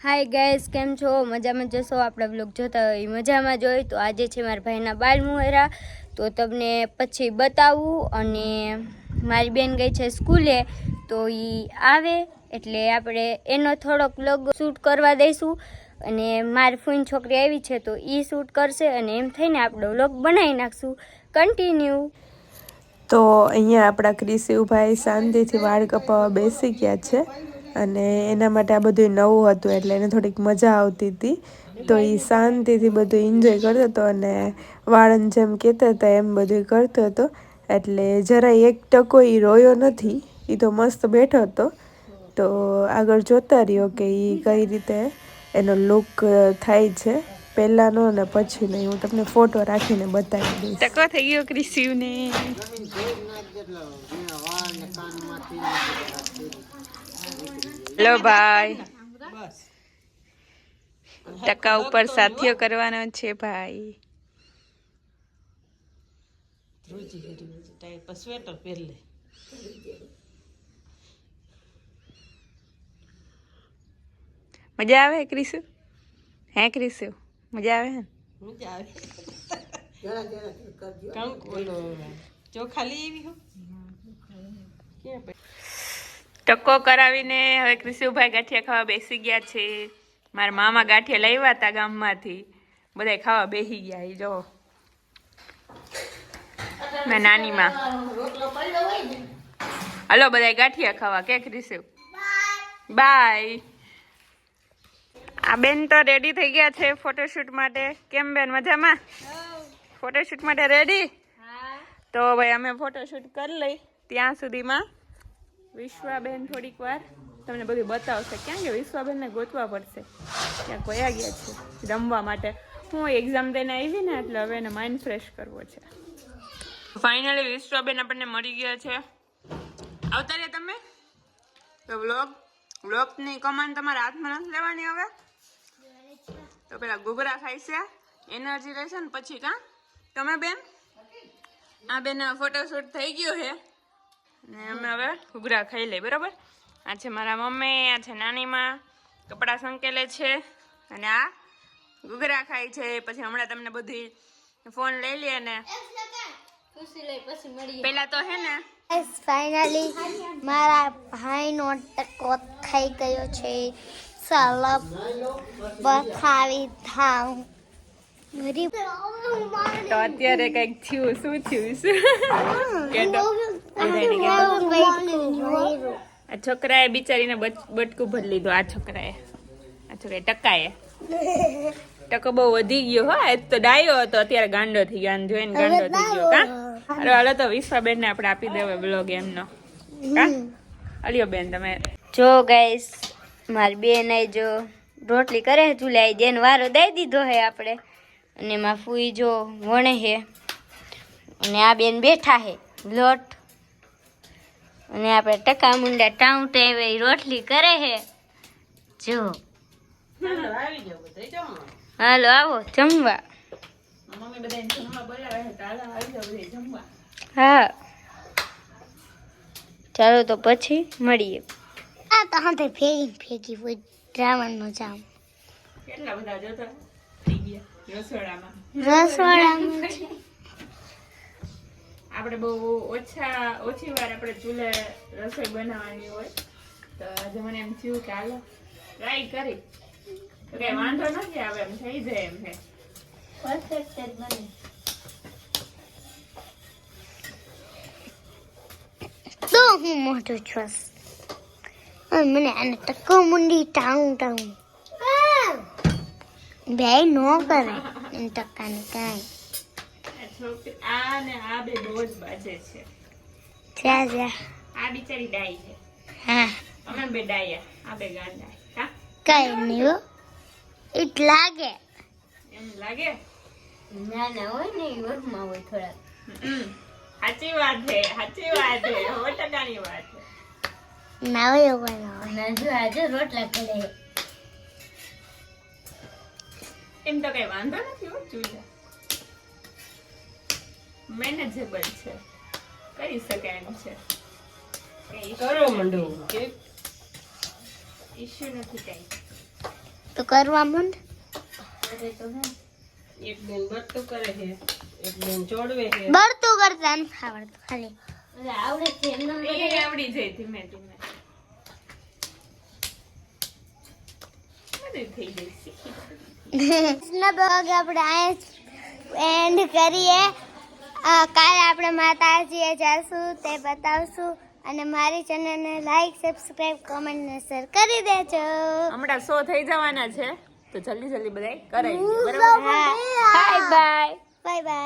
Hi guys, કેમ છો? મજામાં જશો? આપણા બ્લોગ જોતા હોય મજામાં જોઈ તો આજે છે મારા ભાઈના બાલ મુહરા, તો તમને પછી બતાવું. અને મારી બેન ગઈ છે સ્કૂલે, તો એ આવે એટલે આપણે એનો થોડોક બ્લોગ શૂટ કરવા દઈશું. અને મારી ફૂઈન છોકરી આવી છે તો એ શૂટ કરશે અને એમ થઈને આપણો બ્લોગ બનાવી નાખશું. કન્ટિન્યુ. તો અહીંયા આપણા ક્રિશિવભાઈ શાંતિથી વાળ કપાવવા બેસી ગયા છે અને એના માટે આ બધું નવું હતું એટલે એને થોડીક મજા આવતી હતી. તો એ શાંતિથી બધું એન્જોય કરતો હતો અને વાળન જેમ કહેતા હતા એમ બધું કરતો હતો. એટલે જરાય એક ટકો એ રોયો નથી, એ તો મસ્ત બેઠો હતો. તો આગળ જોતા રહ્યો કે એ કઈ રીતે એનો લુક થાય છે, પહેલાંનો અને પછીનો. હું તમને ફોટો રાખીને બતાવી દઈશ. ટકો થઈ ગયો ક્રિશિવને. હેલો ભાઈ, ટકા ઉપર સાથીઓ કરવાનો છે ભાઈ. સ્વેટર પહેરી લે. મજા આવે ક્રિશુ? હે ક્રિશુ, મજા આવે ને? મજા આવે. કંક બોલો ચોખા લઈ આવી હો. ટકો કરાવીને હવે ક્રિશુભાઈ ગાંઠિયા ખાવા બેસી ગયા છે. મારા મામા ગાંઠિયા લાવ્યા હતા ગામમાંથી, બધા ખાવા બેસી ગયા. એ જો મેં નાની માં. હલો બધા ગાંઠિયા ખાવા. કે ક્રિશુ બાય. આ બેન તો રેડી થઈ ગયા છે ફોટોશૂટ માટે. કેમ બેન, મજામાં? ફોટોશૂટ માટે રેડી? તો ભાઈ અમે ફોટોશૂટ કરી લઈ. ત્યાં સુધીમાં વિશ્વાબેન થોડીક વાર તમને બધું બતાવશે. ક્યાં કે વિશ્વાબેનને ગોતવા પડશે, ક્યાં કોયા ગયા છે રમવા માટે. હું એક્ઝામ દઈને આવી ને એટલે હવે એને માઇન્ડ ફ્રેશ કરવો છે. ફાઇનલી વિશ્વાબેન આપણને મળી ગયા છે. આવતા રહ્યા તમે. તો વ્લોગની કમાન્ડ તમારા હાથમાં નથી લેવાની હવે. તો પેલા ઘૂઘરા ખાય છે, એનર્જી રહેશે ને પછી. કાં તમે બેન? આ બેન ફોટોશૂટ થઈ ગયો છે ને અમે હવે ઘૂઘરા ખાઈ લઈએ. બરાબર. આ છે મારા મમ્મી, આ છે નાની માં, કપડાં સંકેલે છે અને આ ઘૂઘરા ખાય છે. પછી હમણાં તમને બધી ફોન લઈ લે ને પેલા તો હે ને ફાઇનલી મારા ભાઈનો ટકો થઈ ગયો છે. સલપ બતાવી થાઉં. તો અત્યારે કઈક થયું. શું થયું? આ છોકરાએ બિચારીને બટકું ભરી લીધું. આ છોકરાએ ટકાએ ટકો બહુ વધી ગયો. હા, તો ડાયો હતો, અત્યારે ગાંડો થઈ ગયો. જોઈને ગાંડો થઈ ગયો. કા હાલો તો વિશ્વાબેન ને આપણે આપી દેવા બ્લોગ એમનો. કા અલ્યો બેન તમે જો ગાઈસ, મારી બેન આઈ જો રોટલી કરે છે ચૂલે. આઈ જેને વારો દઈ દીધો હે આપણે. અને એમાં ફૂઈ જો વણે હે અને આ બેન બેઠા હે લોટ. અને આપણે ટકા મુંડા ટાઉટ આવે રોટલી કરે હે. જો હાલો આવો જમવા. હા ચાલો તો પછી મળીએ. આ તો હાથે ફેંકી હોય ડ્રામાનો જામ. કેટલા બધા જોતા થઈ ગયા રસોડામાં. આપણે બહુ ઓછી વાર આપણે ચૂલે રસોઈ બનાવવાની હોય. તો આજે મને એમ થયું કે હાલો ટ્રાય કરી તો કઈ વાંધો નથી આવે, એમ થઈ જાય એમ છે. પરફેક્ટ જ બને. તો હું મોટો છું મને આને ટકો મુંડી ટાઉં બે નો કરે ટકાને કાંઈ. આ ને આ બે બહુ જ બાજે છે. આ બિચારી ડાઈ છે. હા અમે બે ડાયા, આ બે ગાંડા. કા કઈ નહીં ઇટ લાગે. એમ લાગે? ના હોય ને વર્ગમાં હોય થોડા. સાચી વાત છે, સાચી વાત છે, 100%ની વાત છે. ના હોય ના જો આજે રોટલા કરે એમ તો કઈ વાંધો નથી. ચૂલા મેનેજેબલ છે, કરી શકાય એમ છે. કરો મંડો કે ઇશ્યુ નથી કઈ. તો કરવા માંડ. એક બેન બરતું કરે છે, એક બેન જોડવે છે. બળતું કરતા નથી આવડતું ખાલી. એ આવડી જાય ધીમે ધીમે. બધું થઈ જાય શીખી. આજના બ્લોગ આપણે અહીંયા એન્ડ કરીએ. કાલે આપણે માતાજીએ જઈશું તે બતાવશું. અને મારી ચેનલને લાઈક, સબસ્ક્રાઇબ, કમેન્ટ ને શેર કરી દેજો. હમણાં 100 થઈ જવાના છે તો જલ્દી જલ્દી બધાય કરાવી દે, બરાબર? Bye bye. Bye bye.